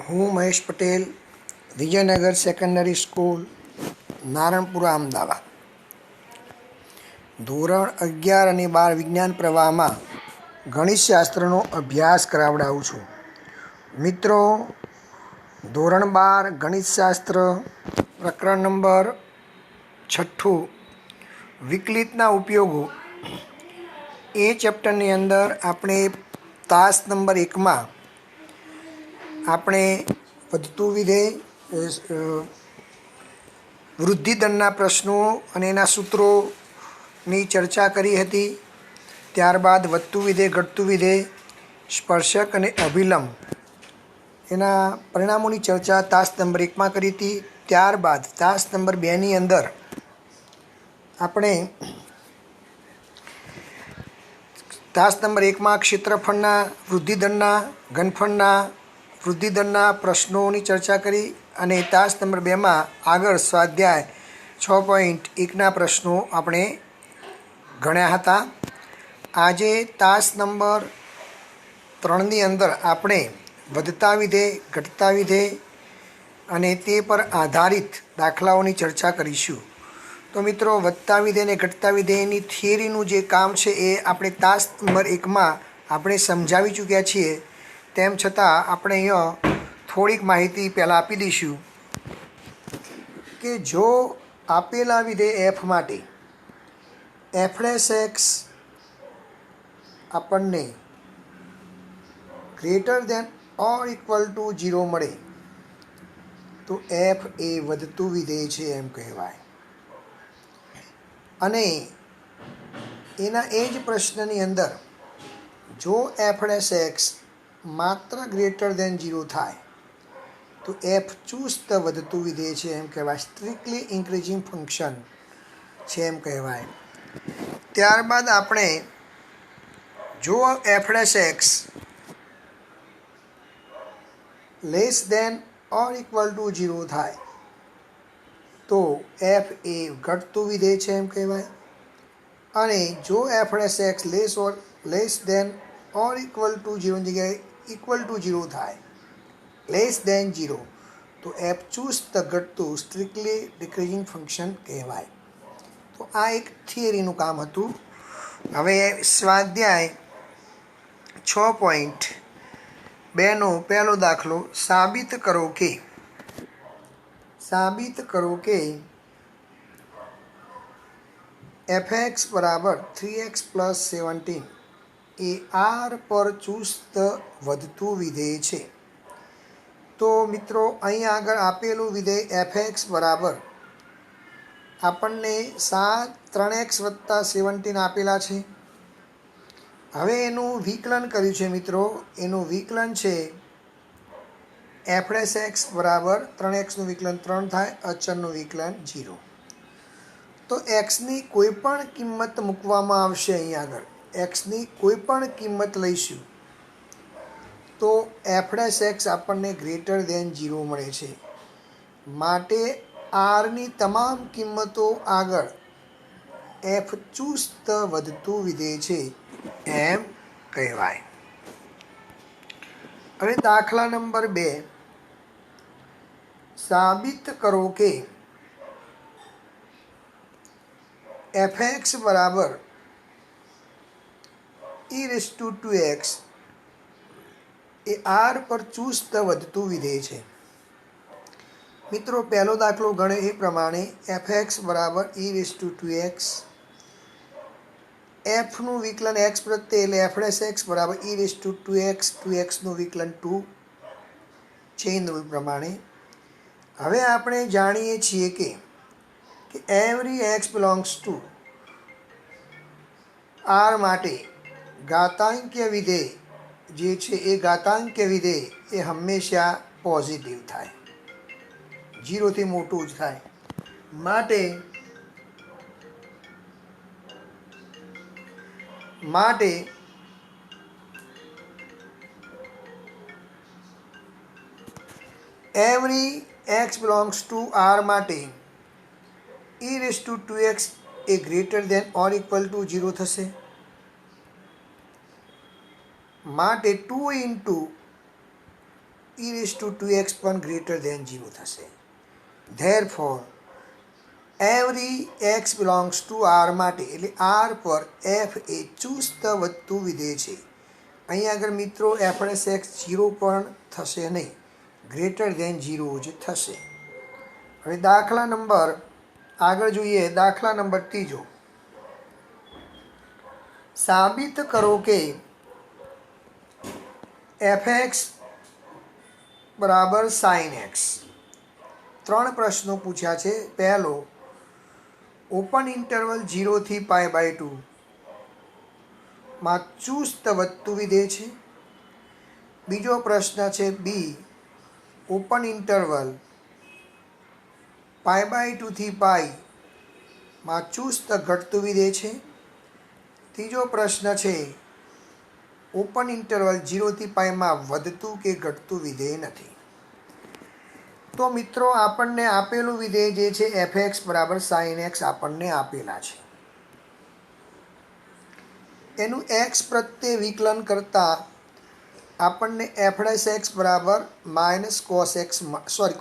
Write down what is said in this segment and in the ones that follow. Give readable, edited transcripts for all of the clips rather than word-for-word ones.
હું Mahesh Patel, Vijaynagar secondary school, Naranpura, Ahmedabad. ધોરણ 11 અને 12 વિજ્ઞાન પ્રવાહમાં ગણિતશાસ્ત્રનો અભ્યાસ કરાવડાવું છું. મિત્રો, ધોરણ 12 ગણિતશાસ્ત્ર પ્રકરણ નંબર 6 વિકલિતના ઉપયોગો એ ચેપ્ટરની અંદર આપણે તાસ નંબર 1માં આપણે વધતું વિધેય, વૃદ્ધિદંડના પ્રશ્નો અને એના સૂત્રોની ચર્ચા કરી હતી. ત્યારબાદ વધતું વિધેય, ઘટતું વિધેય, સ્પર્શક અને અભિલંબ એના પરિણામોની ચર્ચા તાસ નંબર 1માં કરી હતી. ત્યારબાદ તાસ નંબર 2ની અંદર આપણે તાસ નંબર 1માં ક્ષેત્રફળના, વૃદ્ધિદંડના, ઘનફળના, વૃદ્ધિદંડના પ્રશ્નોની ચર્ચા કરી અને તાસ નંબર 2માં આગળ સ્વાધ્યાય 6.1ના પ્રશ્નો આપણે ગણ્યા હતા. આજે તાસ નંબર 3ની અંદર આપણે વધતા વિધેય, ઘટતા વિધેય અને તે પર આધારિત દાખલાઓની ચર્ચા કરીશું. તો મિત્રો, વધતા વિધેય અને ઘટતા વિધેયની થિયરીનું જે કામ છે એ આપણે તાસ નંબર 1માં આપણે સમજાવી ચૂક્યા છીએ. તેમ છતાં આપણે અહીંયા થોડીક માહિતી પહેલાં આપી દઈશું કે જો આપેલા વિધેય એફ માટે f' આપણને greater than or equal to 0 મળે તો એફ એ વધતું વિધેય છે એમ કહેવાય. અને એના એ જ પ્રશ્નની અંદર જો f' માત્ર ગ્રેટર દેન 0 થાય તો એફ ચુસ્ત વધતું વિધેય છે એમ કહેવાય, સ્ટ્રિક્ટલી ઇન્ક્રીઝિંગ ફંક્શન છે એમ કહેવાય. ત્યારબાદ આપણે જો f' less than or equal to 0 થાય તો એફ એ ઘટતું વિધેય છે એમ કહેવાય. અને જો f' less than or equal to 0 ની જગ્યાએ ઇક્વલ ટુ 0 થાય, લેસ દેન 0, તો એફ ચુસ્ત ઘટતું સ્ટ્રિક્ટલી ડિક્રીઝિંગ ફંક્શન કહેવાય. તો આ એક થિયરીનું કામ હતું. હવે સ્વાધ્યાય 6.2નો પહેલો દાખલો, સાબિત કરો કે fx બરાબર 3x + 17 એ આર પર ચુસ્ત વધતું વિધેય છે. તો મિત્રો, અહીં આગળ આપેલું વિધેય fx બરાબર આપણને 3x + 17 આપેલા છે. હવે એનું વિકલન કર્યું છે મિત્રો. એનું વિકલન છે f' બરાબર 3xનું વિકલન 3 થાય, અચળનું વિકલન 0. તો એક્સની કોઈ પણ કિંમત મૂકવામાં આવશે. અહીં આગળ એક્સની કોઈ પણ કિંમત લઈશું તો f' આપણને ગ્રેટર દેન 0 મળે છે. માટે આરની તમામ કિંમતો આગળ એફ ચુસ્ત વધતું વિધેય છે એમ કહેવાય. હવે દાખલા નંબર 2, સાબિત કરો કે fx બરાબર e⁻²x એ આર પર ચુસ્ત વધતું વિધેય છે. મિત્રો, પહેલો દાખલો ગણે એ પ્રમાણે fx બરાબર e⁻²x, એફનું વિકલન x પ્રત્યે એટલે f' બરાબર e⁻²x, 2xનું વિકલન 2, ચેઇન રૂલ પ્રમાણે. હવે આપણે જાણીએ છીએ કે every x belongs to R માટે ઘાતાંકીય વિધેય જે છે એ ઘાતાંકીય વિધેય એ હંમેશા પોઝિટિવ થાય, 0થી મોટું જ થાય. માટે every x belongs to R માટે e⁻²x એ greater than or equal to 0 થશે. માટે 2 × e⁻²x પણ ગ્રેટર ધેન 0 થશે. Therefore every x belongs to R માટે એટલે આર પર એફ એ ચુસ્ત વધતું વિધેય છે. અહીં આગળ મિત્રો f(x) 0 પણ થશે નહીં, ગ્રેટર ધેન 0 જ થશે. હવે દાખલા નંબર આગળ જોઈએ. દાખલા નંબર 3. સાબિત કરો કે f(x) બરાબર sin x. 3 પ્રશ્નો પૂછ્યા છે. પહેલો, ઓપન ઇન્ટરવલ 0 થી π/2 માં ચુસ્ત વધતું વિધેય છે. બીજો પ્રશ્ન છે બી, ઓપન ઇન્ટરવલ π/2 થી π માં ચુસ્ત ઘટતું વિધેય છે. ત્રીજો પ્રશ્ન છે ઓપન ઇન્ટરવલ 0 થી π માં વધતું કે ઘટતું વિધેય નથી. તો મિત્રો આપણને આપેલું વિધેય જે છે f(x) બરાબર sin x આપણને આપેલા છે. એનું x પ્રત્યે વિકલન કરતાં આપણને f(x) બરાબર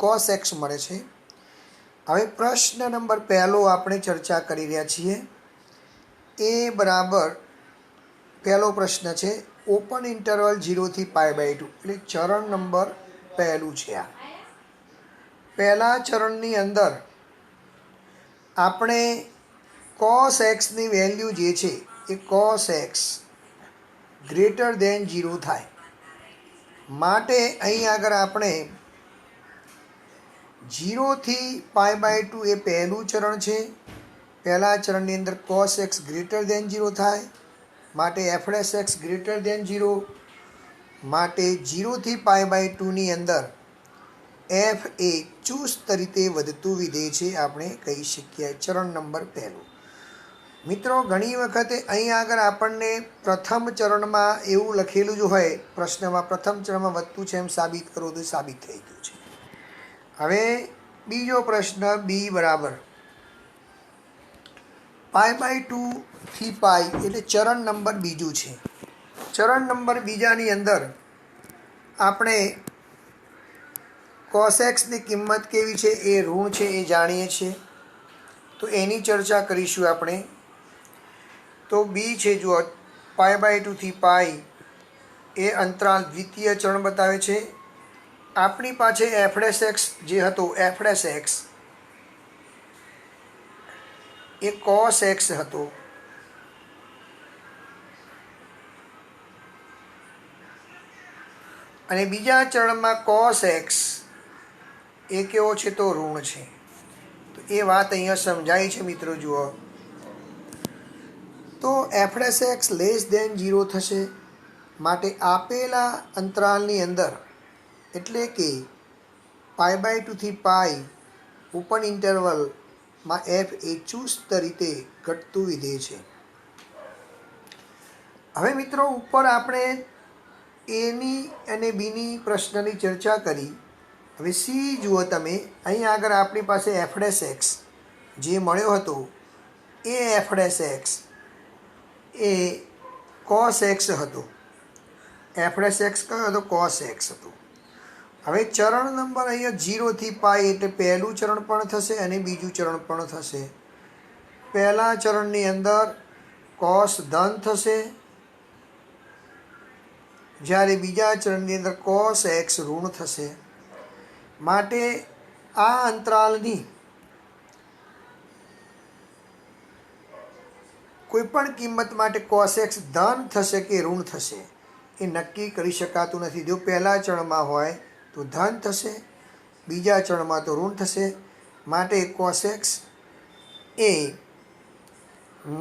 cos x મળે છે. હવે પ્રશ્ન નંબર પહેલો આપણે ચર્ચા કરી રહ્યા છીએ. એ બરાબર પહેલો પ્રશ્ન છે ઓપન ઇન્ટરવલ 0 થી π/2 એટલે ચરણ નંબર પહેલું છે. આ પહેલા ચરણની અંદર આપણે cos x ની વેલ્યુ જે છે એ cos x ગ્રેટર ધેન 0 થાય માટે અહીં આગળ આપણે 0 થી π/2 એ પહેલું ચરણ છે. પહેલા ચરણની અંદર cos x ગ્રેટર ધેન 0 થાય માટે f(x) ગ્રેટર ધેન 0 માટે 0 થી π/2 ની અંદર f એ ચુસ્ત રીતે વધતું વિધેય છે આપણે કહી શકીએ. ચરણ નંબર પહેલું. મિત્રો ઘણી વખતે અહીં આગળ આપણને પ્રથમ ચરણમાં એવું લખેલું જ હોય પ્રશ્નમાં, પ્રથમ ચરણમાં વધતું છે એમ સાબિત કરો તો સાબિત થઈ ગયું છે. હવે બીજો પ્રશ્ન બી બરાબર π/2 થી π એટલે ચરણ નંબર બીજું છે. ચરણ નંબર બીજાની અંદર આપણે cos x ની કિંમત કેવી છે એ ઋણ છે એ જાણીએ છીએ, તો એની ચર્ચા કરીશું આપણે. તો બી છે જુઓ π/2 થી π એ અંતરાલ દ્વિતીય ચરણ બતાવે છે. આપણી પાસે f(x) જે હતો f(x) એ cos x હતો. અને બીજા ચરણમાં cos x એ કેવો છે તો ઋણ છે. તો એ વાત અહીંયા સમજાય છે મિત્રો. જુઓ તો f(x) લેસ ધેન 0 થશે માટે આપેલા અંતરાલની અંદર એટલે કે π/2 થી π ઓપન ઇન્ટરવલમાં f એ ચુસ્ત રીતે ઘટતું વિધેય છે. હવે મિત્રો ઉપર આપણે એની અને બીની પ્રશ્નની ચર્ચા કરી. હવે સી જુઓ તમે, અહીં આગળ આપણી પાસે f(x) જે મળ્યો હતો એ f(x) એ cos x હતો. f(x) કયો હતો? cos x હતો. હવે ચરણ નંબર અહીંયા 0 થી π એટલે પહેલું ચરણ પણ થશે અને બીજું ચરણ પણ થશે. પહેલા ચરણની અંદર cos ધન થશે જ્યારે બીજા ચરણની અંદર cos x ઋણ થશે. માટે આ અંતરાલની કોઈપણ કિંમત માટે cos x ધન થશે કે ઋણ થશે એ નક્કી કરી શકાતું નથી. જો પહેલા ચરણમાં હોય તો ધન થશે, બીજા ચરણમાં તો ઋણ થશે. માટે cos x એ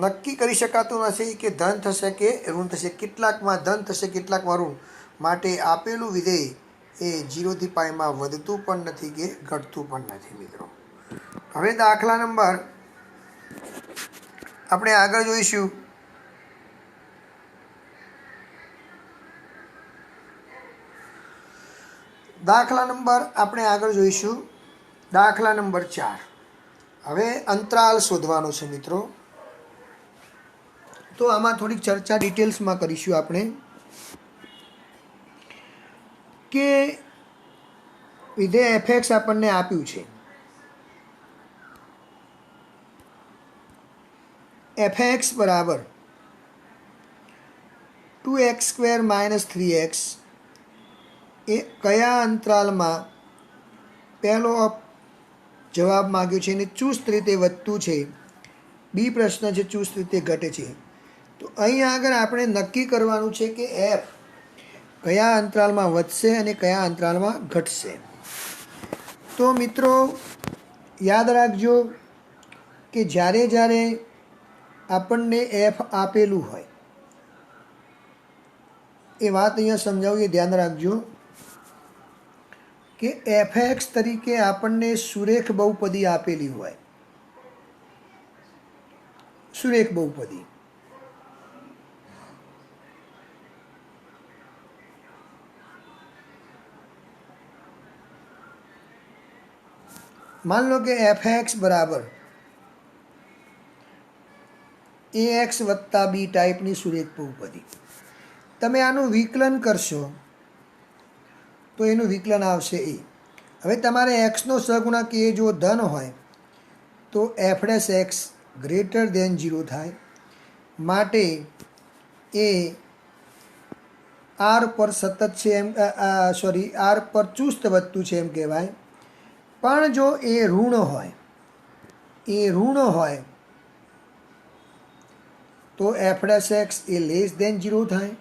નક્કી કરી શકાતું નથી કે ધન થશે કે ઋણ થશે. કેટલાકમાં ધન થશે, કેટલાકમાં ઋણ. માટે આપેલું વિધેય એ 0 થી π માં વધતું પણ નથી કે ઘટતું પણ નથી મિત્રો. હવે દાખલા નંબર આપણે આગળ જોઈશું. દાખલા નંબર 4. હવે અંતરાલ શોધવાનો છે મિત્રો. તો આમાં થોડીક ચર્ચા ડિટેલ્સમાં કરીશું આપણે કે વિધેય એફ એક્સ આપણને આપ્યું છે. એફ એક્સ બરાબર 2x² - 3x એ કયા અંતરાલમાં પહેલો જવાબ માગ્યો છે અને ચુસ્ત રીતે વધતું છે. બી પ્રશ્ન છે ચુસ્ત રીતે ઘટે છે. તો અહીં આગળ આપણે નક્કી કરવાનું છે કે એફ કયા અંતરાલમાં વધશે અને કયા અંતરાલમાં ઘટશે. તો મિત્રો યાદ રાખજો કે જ્યારે જ્યારે આપણને એફ આપેલું હોય એ વાત અહીંયા સમજાવું એ ધ્યાન રાખજો કે એફ એક્સ તરીકે આપણને સુરેખ બહુપદી આપેલી હોય. સુરેખ બહુપદી मान लो कि एफ एक्स बराबर ए एक्स वत्ता बी टाइपनी सुरेख बहुपदी. તમે આનું વિકલન કરશો તો એનું વિકલન આવશે એ. હવે તમારે એક્સનો સહગુણક એ જો ધન હોય તો F dash x greater than 0 થાય. માટે એ આર પર સતત છે એમ સોરી આર પર ચુસ્ત વધતું છે એમ કહેવાય. પણ જો એ ઋણ હોય તો એફ ડેશ એક્સ એ લેસ દેન 0 થાય.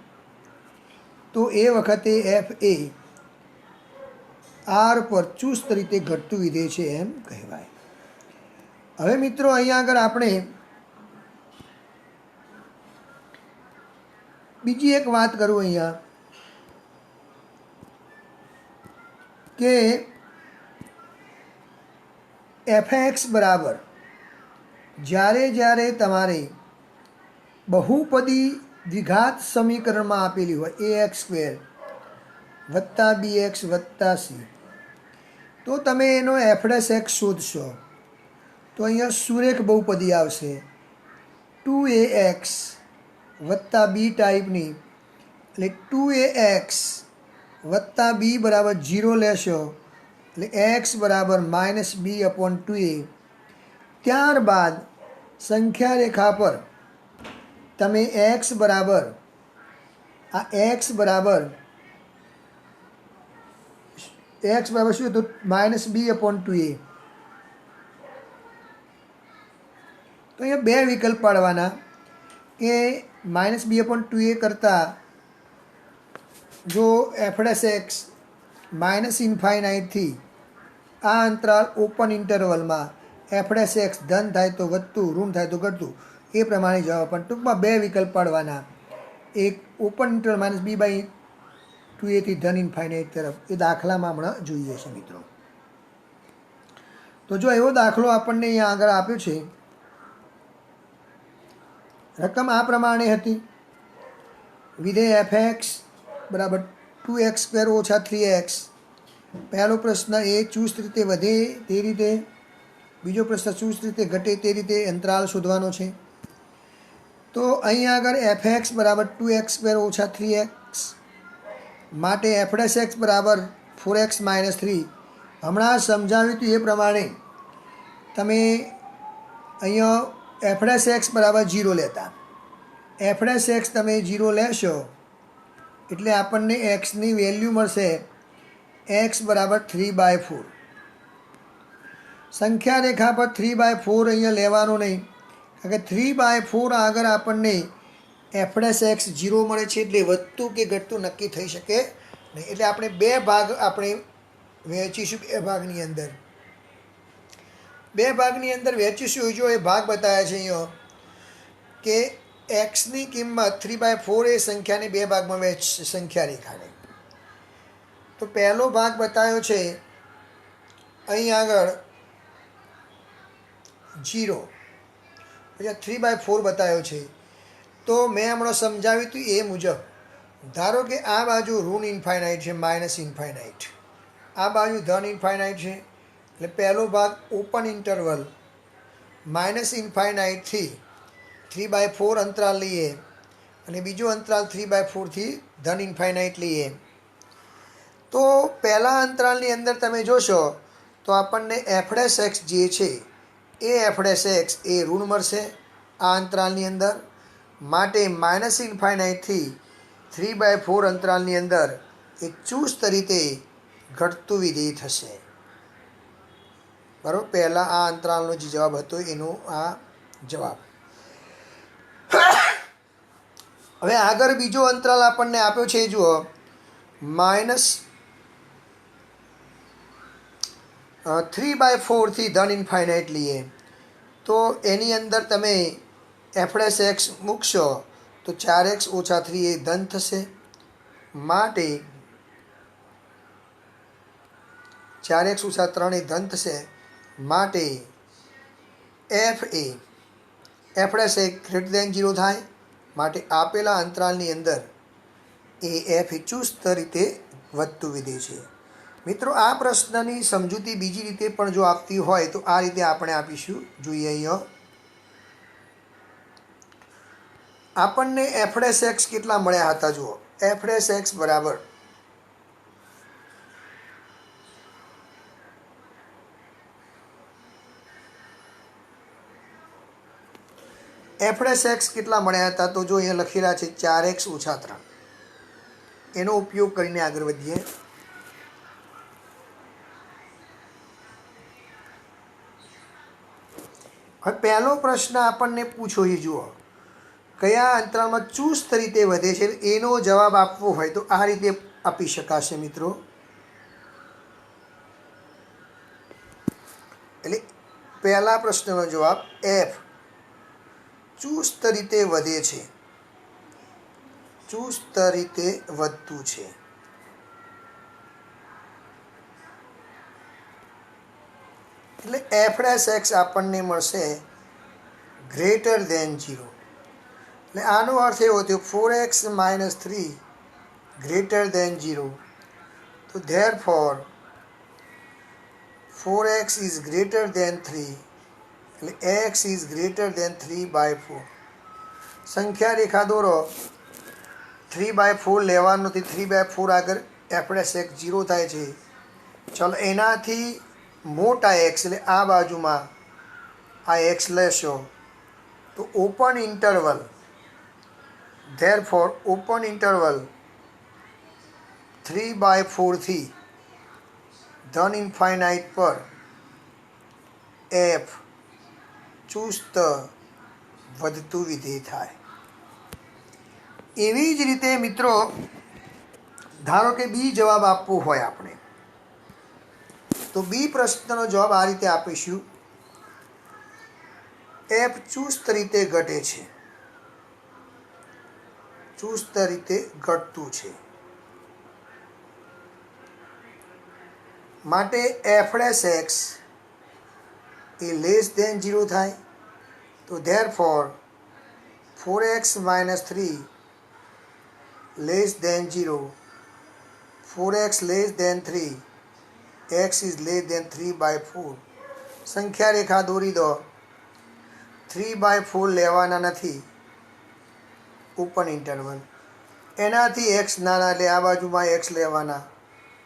તો એ વખતે એફ એ આર પર ચુસ્ત રીતે ઘટતું વિધેય છે એમ કહેવાય. હવે મિત્રો અહીંયા આગળ આપણે બીજી એક વાત કરું અહીંયા કે એફ એક્સ બરાબર જ્યારે જ્યારે તમારે બહુપદી દ્વિઘાત સમીકરણમાં આપેલી હોય ax² વત્તા bx વત્તા c તો તમે એનો એફ ડેશ એક્સ શોધશો તો અહીંયા સુરેખ બહુપદી આવશે 2ax વત્તા બી ટાઈપની. એટલે 2ax વત્તા બી બરાબર 0 લેશો એટલે એક્સ બરાબર -b/2a. ત્યારબાદ સંખ્યા રેખા પર તમે એક્સ બરાબર શું તો -b/2a. તો અહીંયા બે વિકલ્પ પાડવાના કે -b/2a કરતાં જો એફ ડેશ એક્સ -ઇન્ફાઇનાઇટથી આ અંતરાલ ઓપન ઇન્ટરવલમાં એફ ડેશ એક્સ ધન થાય તો વધતું, ઋણ થાય તો ઘટતું, એ પ્રમાણે જવાબ. પણ ટૂંકમાં બે વિકલ્પ પાડવાના. એક ઓપન ઇન્ટરવલ -b/2a થી ધન ઇન્ફાઇનાઇટ તરફ. એ દાખલામાં હમણાં જોઈએ છે મિત્રો. તો જો એવો દાખલો આપણને અહીંયા આગળ આપ્યો છે. રકમ આ પ્રમાણે હતી. વિધેય એફ એક્સ બરાબર 2x² - 3x. પહેલો પ્રશ્ન એ ચુસ્ત રીતે વધે તે રીતે, બીજો પ્રશ્ન ચુસ્ત રીતે ઘટે તે રીતે અંતરાલ શોધવાનો છે. તો અહીં આગળ એફ એક્સ બરાબર 2x² - 3x માટે એફ ડેશ એક્સ બરાબર 4x - 3. હમણાં સમજાવ્યું હતું એ પ્રમાણે તમે અહીંયા એફ ડેશ એક્સ બરાબર 0 લેતા. એફ ડેશ એક્સ તમે 0 લેશો એટલે આપણને એક્સની વેલ્યુ મળશે એક્સ બરાબર 3/4. સંખ્યા રેખા પર 3/4 અહીંયા લેવાનું નહીં, કારણ કે 3/4 આગળ આપણને એફ ડેશ એક્સ 0 મળે છે. એટલે વધતું કે ઘટતું નક્કી થઈ શકે નહીં. એટલે આપણે બે ભાગ આપણે વહેંચીશું. બે ભાગની અંદર વહેંચીશું. જો એ ભાગ બતાવ્યા છે અહીંયા કે એક્સની કિંમત 3/4 એ સંખ્યાને બે ભાગમાં વહેંચશે સંખ્યા રેખાને. તો પહેલો ભાગ બતાવ્યો છે અહીં આગળ 0, પછી 3/4 બતાવ્યો છે. તો મેં હમણાં સમજાવ્યું હતું એ મુજબ ધારો કે આ બાજુ ઋણ ઇન્ફાઇનાઇટ છે, માઇનસ ઇન્ફાઇનાઇટ, આ બાજુ ધન ઇન્ફાઇનાઇટ છે. એટલે પહેલો ભાગ ઓપન ઇન્ટરવલ -ઇન્ફાઇનાઇટથી 3/4 અંતરાલ લઈએ અને બીજો અંતરાલ 3/4 થી ધન ઇન્ફાઇનાઇટ લઈએ. તો પહેલા અંતરાલની અંદર તમે જોશો તો આપણને એફડેસ એક્સ જે છે એ એફડેસ એક્સ એ ઋણ મળશે આ અંતરાલની અંદર. માટે માઇનસ ઇન્ફાઇનાઇટથી 3/4 અંતરાલની અંદર એ ચુસ્ત રીતે ઘટતું વિધેય થશે. બરાબર, પહેલાં આ અંતરાલનો જે જવાબ હતો એનો આ જવાબ. હવે આગળ બીજો અંતરાલ આપણને આપ્યો છે, જુઓ -3/4 થી ધન ઇન્ફાઇનાઇટ લઈએ તો એની અંદર તમે એફડેસ એક્સ મૂકશો તો 4x - 3 એ ધન થશે. માટે 4x - 3 એ ધન થશે. માટે F A f dash A greater દેન 0 થાય. માટે આપેલા અંતરાલની અંદર એ એફ એ ચુસ્ત રીતે વધતું વિધેય છે. મિત્રો, આ પ્રશ્નની સમજૂતી બીજી રીતે પણ જો આપતી હોય તો આ રીતે આપણે આપીશું. જોઈએ અહીંયા આપણને એફડેસ એક્સ કેટલા મળ્યા હતા, જુઓ એફડેસ એક્સ બરાબર એફડેસ એક્સ કેટલા મળ્યા હતા તો જો અહીંયા લખેલા છે 4x - 3. એનો ઉપયોગ કરીને આગળ વધીએ. હવે પહેલો પ્રશ્ન આપણને પૂછો એ જુઓ કયા અંતરાલમાં ચુસ્ત રીતે વધે છે, એનો જવાબ આપવો હોય તો આ રીતે આપી શકાશે મિત્રો. એટલે પહેલા પ્રશ્નનો જવાબ એફ ચુસ્ત રીતે વધે છે, ચુસ્ત રીતે વધતું છે. એટલે એફડેસ એક્સ આપણને મળશે ગ્રેટર દેન 0. એટલે આનો અર્થ એવો થયો 4x - 3 ગ્રેટર દેન 0. તો therefore 4x is greater than 3. એટલે x ઇઝ ગ્રેટર દેન 3/4. સંખ્યા રેખા દોરો. 3/4 લેવાનો નથી, 3/4 આગળ એફડેસ એક્સ 0 થાય છે. ચલો એનાથી મોટા એક્સ એટલે આ બાજુમાં આ એક્સ લેશો તો open interval therefore open interval 3/4 થી ધન ઇન્ફાઇનાઇટ પર એફ ચુસ્ત વધતું વિધેય થાય. એવી જ રીતે મિત્રો ધારો કે બી જવાબ આપવો હોય આપણે તો બી પ્રશ્નનો જવાબ આ રીતે આપીશું. એફ ચુસ્ત રીતે ઘટે છે, ચુસ્ત રીતે ઘટતું છે. માટે એફડેસ એક્સ એ લેસ દેન 0 થાય. તો therefore 4x - 3 less than 0. 4x less than 3, x is less than 3/4. સંખ્યા રેખા દોરી દો. 3/4 લેવાના નથી, ઓપન ઇન્ટરવલ. એનાથી x નાના એટલે આ બાજુમાં x લેવાના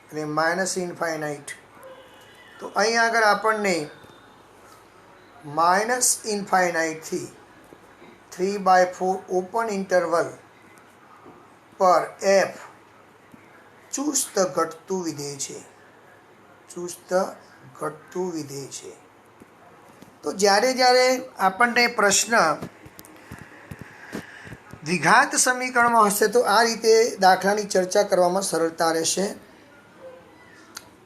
એટલે માઇનસ ઇન્ફાઇનાઇટ. તો અહીં આગળ આપણને માઇનસ ઇન્ફાઇનાઇટથી 3/4 ઓપન ઇન્ટરવલ પર એફ ચુસ્ત ઘટતું વિધેય છે, ચુસ્ત ઘટતું વિધેય છે. તો જ્યારે જ્યારે આપણને પ્રશ્ન દ્વિઘાત સમીકરણમાં હશે તો આ રીતે દાખલાની ચર્ચા કરવામાં સરળતા રહેશે.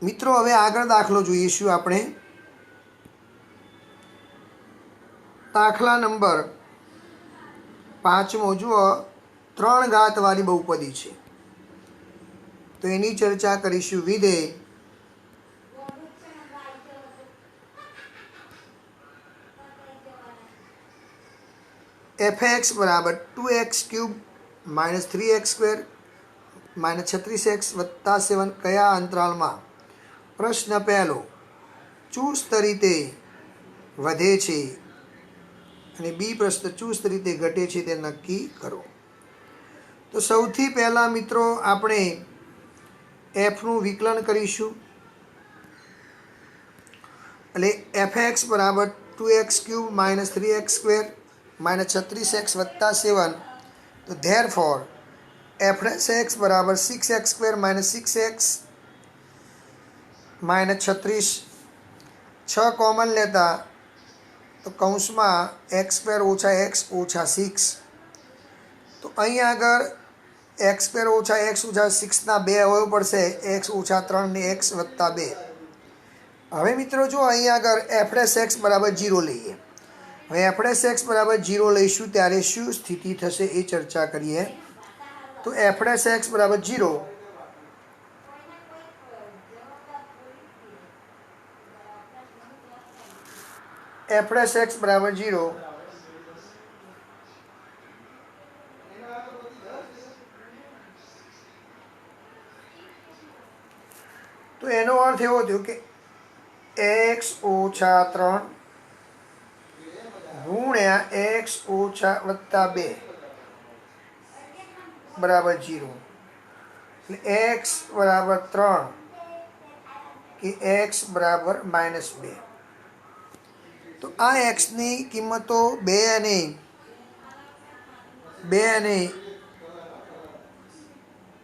મિત્રો, હવે આગળ દાખલો જોઈશું આપણે. દાખલા નંબર 5 જુઓ 3 ઘાતવાળી બહુપદી છે તો એની ચર્ચા કરીશું. વિધેય fx બરાબર 2x³ - 3x² - 36x + 7 કયા અંતરાલમાં? પ્રશ્ન પહેલો ચુસ્ત રીતે વધે છે અને બી પ્રશ્ન ચુસ્ત રીતે ઘટે છે તે નક્કી કરો. તો સૌથી પહેલાં મિત્રો આપણે એફનું વિકલન કરીશું એટલે fx બરાબર 2x³ minus 3x² minus 36x વત્તા 7. તો ધેર ફોર f' બરાબર 6x² minus 6x minus 36. 6 common લેતા તો કૌંસમાં x² ઓછા x ઓછા 6. તો અહીં આગળ x² ઓછા x ઓછા 6ના 2 અવયવ પડશે, x ઓછા 3 ને x વત્તા 2. હવે મિત્રો જો અહીં આગળ f' બરાબર 0 લઈએ. હવે f' બરાબર 0 લઈશું ત્યારે શું સ્થિતિ થશે એ ચર્ચા કરીએ. તો f' બરાબર 0 f' બરાબર 0 તો એનો અર્થ એવો થયો કે x ઓછા 3 ગુણ્યા x ઓછા વત્તા 2 બરાબર 0. એટલે x બરાબર 3 કે x બરાબર -2. તો આ એક્સની કિંમતો 2 અને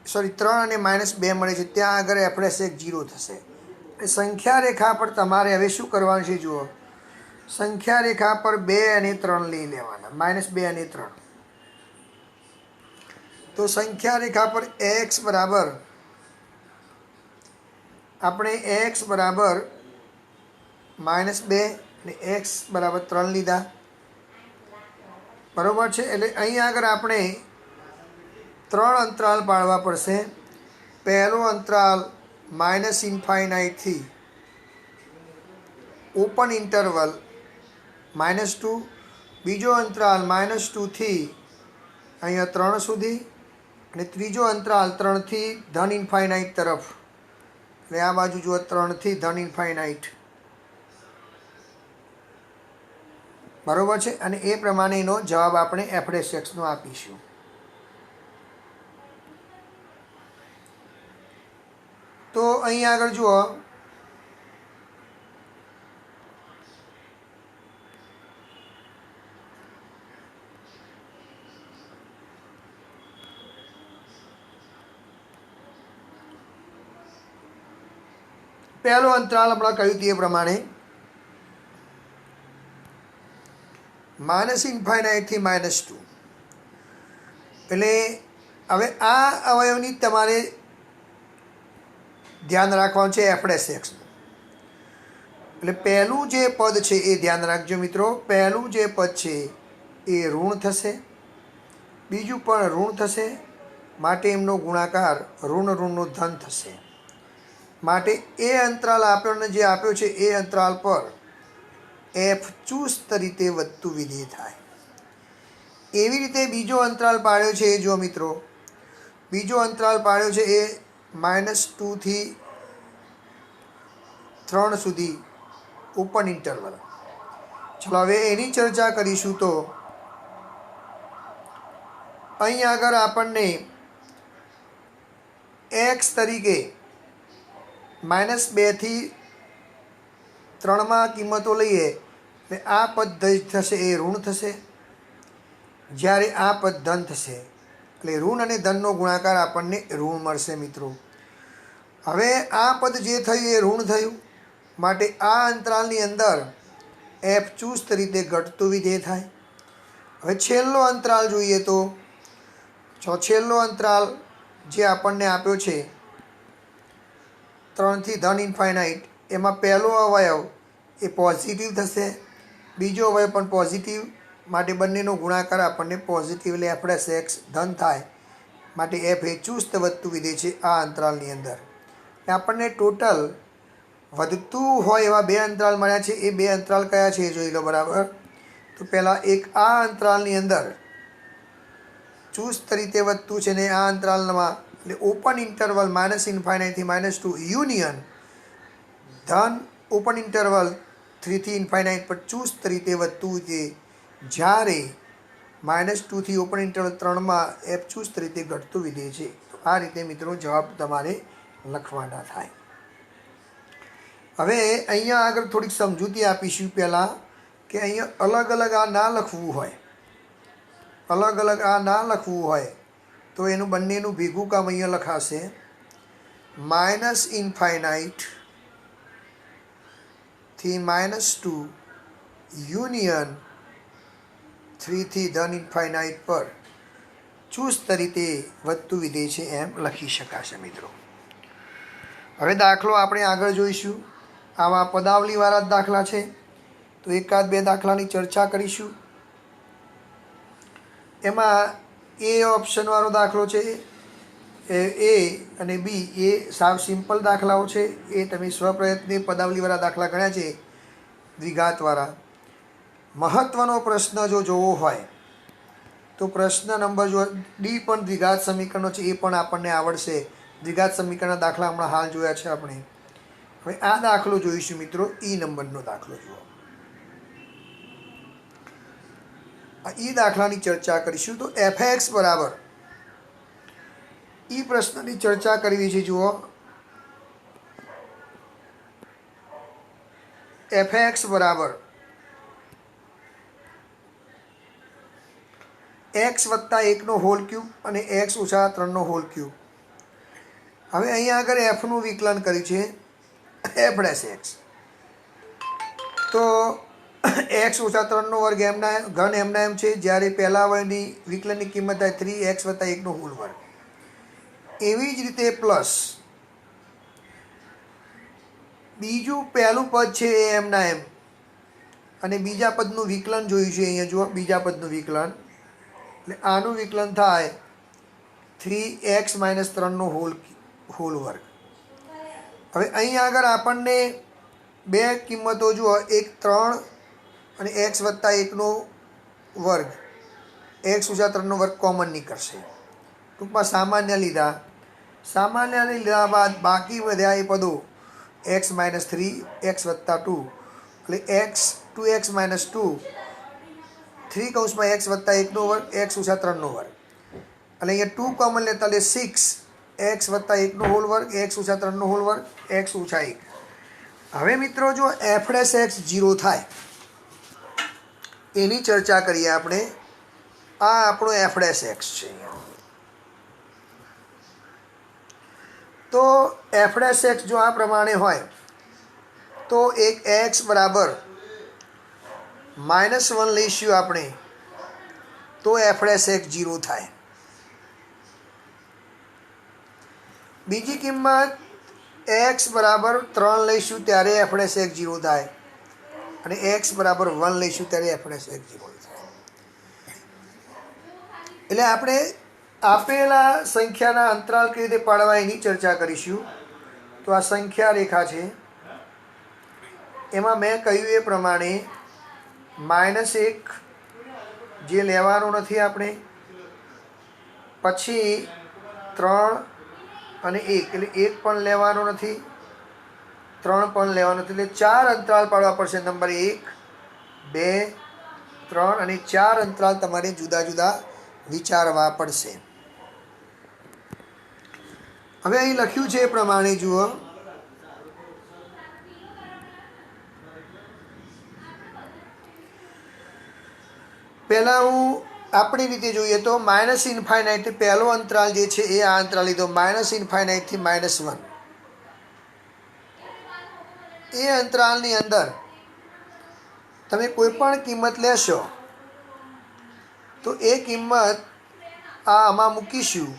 સોરી 3 અને -2 મળે છે. ત્યાં આગળ f' 0 થશે. સંખ્યા રેખા પર તમારે હવે શું કરવાનું છે જુઓ. સંખ્યા રેખા પર 2 અને 3 લઈ લેવાના, -2 અને 3. તો સંખ્યા રેખા પર x બરાબર આપણે x બરાબર -2 અને x બરાબર 3 લીધા, બરાબર છે. એટલે અહીં આગળ આપણે 3 અંતરાલ પાડવા પડશે. પહેલો અંતરાલ -∞ થી ઓપન ઇન્ટરવલ -2, બીજો અંતરાલ -2 થી અહીંયા 3 સુધી, અને ત્રીજો અંતરાલ 3 થી ∞ તરફ. એટલે આ બાજુ જુઓ 3 થી ∞. બરાબર છે. અને એ પ્રમાણેનો જવાબ આપણે f' નો આપીશું. તો અહીં આગળ જુઓ પહેલો અંતરાલ હમણાં કહ્યું તે પ્રમાણે -∞ થી -2. એટલે હવે આ અવયવની તમારે ધ્યાન રાખવાનું છે f'. એટલે પહેલું જે પદ છે એ ધ્યાન રાખજો મિત્રો. પહેલું જે પદ છે એ ઋણ થશે, બીજું પણ ઋણ થશે, માટે એમનો ગુણાકાર ઋણનો ધન થશે. માટે એ અંતરાલ આપણને જે આપ્યો છે એ અંતરાલ પર f ચુસ્ત રીતે વધતું વિધેય થાય. એવી રીતે બીજો અંતરાલ પાડ્યો છે એ જો મિત્રો, બીજો અંતરાલ પાડ્યો છે એ -2 થી 3 સુધી ઓપન ઇન્ટરવલ. ચલો હવે એની ચર્ચા કરીશું. તો અહીં આગળ આપણને x તરીકે -2 થી 3માં કિંમતો લઈએ એટલે આ પદ થશે એ ઋણ થશે, જ્યારે આ પદ ધન થશે. એટલે ઋણ અને ધનનો ગુણાકાર આપણને ઋણ મળશે મિત્રો. હવે આ પદ જે થયું એ ઋણ થયું, માટે આ અંતરાલની અંદર f ચુસ્ત રીતે ઘટતું વિધેય થાય. હવે છેલ્લો અંતરાલ જોઈએ તો છેલ્લો અંતરાલ જે આપણને આપ્યો છે 3 થી ∞, એમાં પહેલો અવયવ એ પોઝિટિવ થશે, બીજો અવયવ પણ પોઝિટિવ, માટે બંનેનો ગુણાકાર આપણને પોઝિટિવ એટલે f' ધન થાય. માટે f એ ચુસ્ત વધતું વિધેય છે આ અંતરાલની અંદર. આપણને ટોટલ વધતું હોય એવા 2 અંતરાલ મળ્યા છે. એ 2 અંતરાલ કયા છે એ જોઈ લો. બરાબર. તો પહેલાં એક આ અંતરાલની અંદર ચુસ્ત રીતે વધતું છે ને આ અંતરાલમાં એટલે ઓપન ઇન્ટરવલ -∞ થી -2 યુનિયન ધન ઓપન ઇન્ટરવલ 3 થી ∞ પર ચુસ્ત રીતે વધતું છે, જ્યારે -2 થી ઓપન ઇન્ટરવલ 3માં f ચુસ્ત રીતે ઘટતું વિધેય છે. તો આ રીતે મિત્રો જવાબ તમારે લખવાના થાય. હવે અહીંયા આગળ થોડીક સમજૂતી આપીશું પહેલાં કે અહીંયા અલગ અલગ આ ના લખવું હોય, અલગ અલગ આ ના લખવું હોય તો એનું બંનેનું ભેગું કામ અહીંયા લખાશે માઇનસ ઇન્ફાઇનાઇટ થી -2 યુનિયન 3 થી ધન ઇન્ફાઇનાઇટ પર ચુસ્ત રીતે વધતું વિધેય છે એમ લખી શકાશે મિત્રો. હવે દાખલો આપણે આગળ જોઈશું. આવા પદાવલીવાળા જ દાખલા છે તો એકાદ બે દાખલાની ચર્ચા કરીશું. એમાં એ ઓપ્શનવાળો દાખલો છે, એ અને બી એ સાવ સિમ્પલ દાખલાઓ છે. એ તમે સ્વપ્રયત્ને પદાવલીવાળા દાખલા ગણ્યા છે દ્વિઘાતવાળા. મહત્ત્વનો પ્રશ્ન જો જોવો હોય તો પ્રશ્ન નંબર જો ડી પણ દ્વિઘાત સમીકરણો છે એ પણ આપણને આવડશે. દ્વિઘાત સમીકરણના દાખલા હમણાં હાલ જોયા છે આપણે. હવે આ દાખલો જોઈશું મિત્રો, ઈ નંબરનો દાખલો જુઓ. આ ઈ દાખલાની ચર્ચા કરીશું. તો fx બરાબર ઈ પ્રશ્નની ચર્ચા કરવી છે. જુઓ, fx બરાબર x વત્તા 1 હોલ ક્યુબ અને x ઓછા 3 હોલ ક્યુબ. હવે અહીંયા આગળ એફનું વિકલન કર્યું છે f ડેશ એક્સ. તો x ઓછા 3 વર્ગ એમના ઘન એમના એમ છે. જ્યારે પહેલા વર્ગની વિકલનની કિંમત થાય 3x વત્તા 1 હોલ વર્ગ. એવી જ રીતે પ્લસ બીજું પહેલું પદ છે એ એમના એમ અને બીજા પદનું વિકલન જોયું છે. અહીંયા જુઓ, બીજા પદનું વિકલન એટલે આનું વિકલન થાય 3x - 3 હોલ વર્ગ. હવે અહીં આગળ આપણને બે કિંમતો જુઓ, એક 3 અને x વત્તા 1 વર્ગ, x ઓછા 3 વર્ગ કોમન નીકળશે. ટૂંકમાં સામાન્ય લીધા. સામાન્ય લીધા બાદ બાકી વધ્યા એ પદો x - 3 x વત્તા 2 એટલે x 2x - 2 3 કૌંસમાં x વત્તા 1 વર્ગ x ઓછા 3 વર્ગ. એટલે અહીંયા 2 કોમન લેતા એટલે 6x વત્તા 1 હોલ વર્ગ x ઓછા 3 હોલ વર્ગ x ઓછા 1. હવે મિત્રો જો f ડેશ x 0 થાય એની ચર્ચા કરીએ આપણે. આ આપણો f ડેશ x છે. તો f ડેશ x જો આ પ્રમાણે હોય તો એક x બરાબર -1 લઈશું આપણે તો f ડેશ x 0 થાય. બીજી કિંમત x બરાબર 3 લઈશું ત્યારે f ડેશ x 0 થાય અને x બરાબર 1 લઈશું ત્યારે f ડેશ x 0 થાય. એટલે આપણે આપેલા સંખ્યાના અંતરાલ કેવી રીતે પાડવા એની ચર્ચા કરીશું. તો આ સંખ્યા રેખા છે. એમાં મેં કહ્યું એ પ્રમાણે -1 જે લેવાનો નથી આપણે, પછી 3 અને 1 એટલે 1 પણ લેવાનો નથી, 3 પણ લેવાનો નથી. એટલે 4 અંતરાલ પાડવા પડશે. નંબર 1 2 3 અને 4 અંતરાલ તમારે જુદા જુદા વિચારવા પડશે. હવે અહીં લખ્યું છે એ પ્રમાણે જુઓ, પહેલાં હું આપણી રીતે જોઈએ તો -ઇન્ફાઇનાઇટ પહેલો અંતરાલ જે છે એ આ અંતરાલ લીધો, -ઇન્ફાઇનાઇટ થી -1. એ અંતરાલની અંદર તમે કોઈ પણ કિંમત લેશો તો એ કિંમત આમાં મૂકીશું.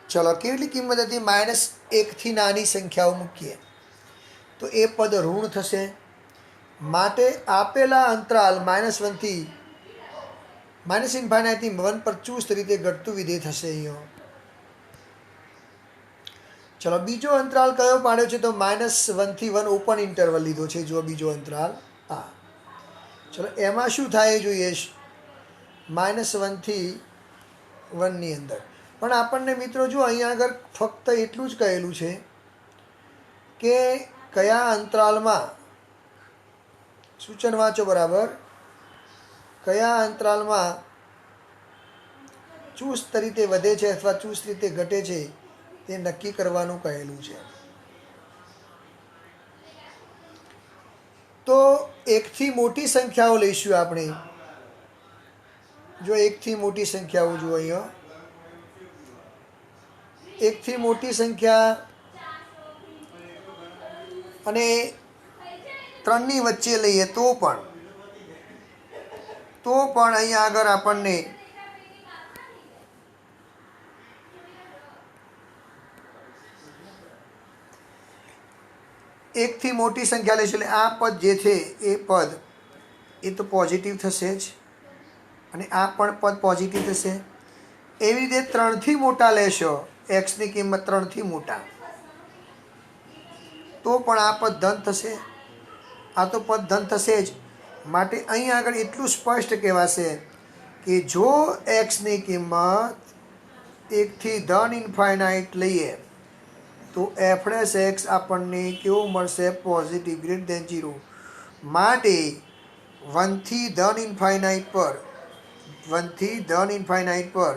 ચલો, કેટલી કિંમત હતી? -1 થી નાની સંખ્યાઓ મૂકીએ તો એ પદ ઋણ થશે. માટે આપેલા અંતરાલ -1 થી -ઇન્ફાઇનાઇટ થી 1 પર ચુસ્ત રીતે ઘટતું વિધેય થશે અહીંયા. ચલો, બીજો અંતરાલ કયો પાડ્યો છે? તો -1 થી 1 ઓપન ઇન્ટરવલ લીધો છે. જો બીજો અંતરાલ આ. ચલો, એમાં શું થાય જોઈએ? -1 થી 1 ની અંદર પણ આપણને મિત્રો જો અહીંયા આગળ ફક્ત એટલું જ કહેલું છે કે કયા અંતરાલમાં, સૂચન વાંચો બરાબર, કયા અંતરાલમાં ચુસ્ત રીતે વધે છે અથવા ચુસ્ત રીતે ઘટે છે તે નક્કી કરવાનું કહેલું છે. તો એકથી મોટી સંખ્યાઓ લઈશું આપણે. જો એકથી મોટી સંખ્યાઓ જુઓ અહીંયા, એકથી મોટી સંખ્યા અને 3ની વચ્ચે લઈએ તો પણ અહીંયા આગળ આપણને એકથી મોટી સંખ્યા લઈશું એટલે આ પદ જે છે એ પદ એ તો પોઝિટિવ થશે જ, અને આ પણ પદ પોઝિટિવ થશે. એવી રીતે 3થી મોટા લેશો, એક્સની કિંમત 3થી મોટા, તો પણ આ પદ ધન થશે, આ તો પદ ધન થશે જ. માટે અહીં આગળ એટલું સ્પષ્ટ કહેવાશે કે જો એક્સની કિંમત 1થી ધન ઇન્ફાઇનાઇટ લઈએ તો એફ ડેશ એક્સ આપણને કેવું મળશે? Positive, greater than 0. માટે 1થી ધન ઇન્ફાઇનાઇટ પર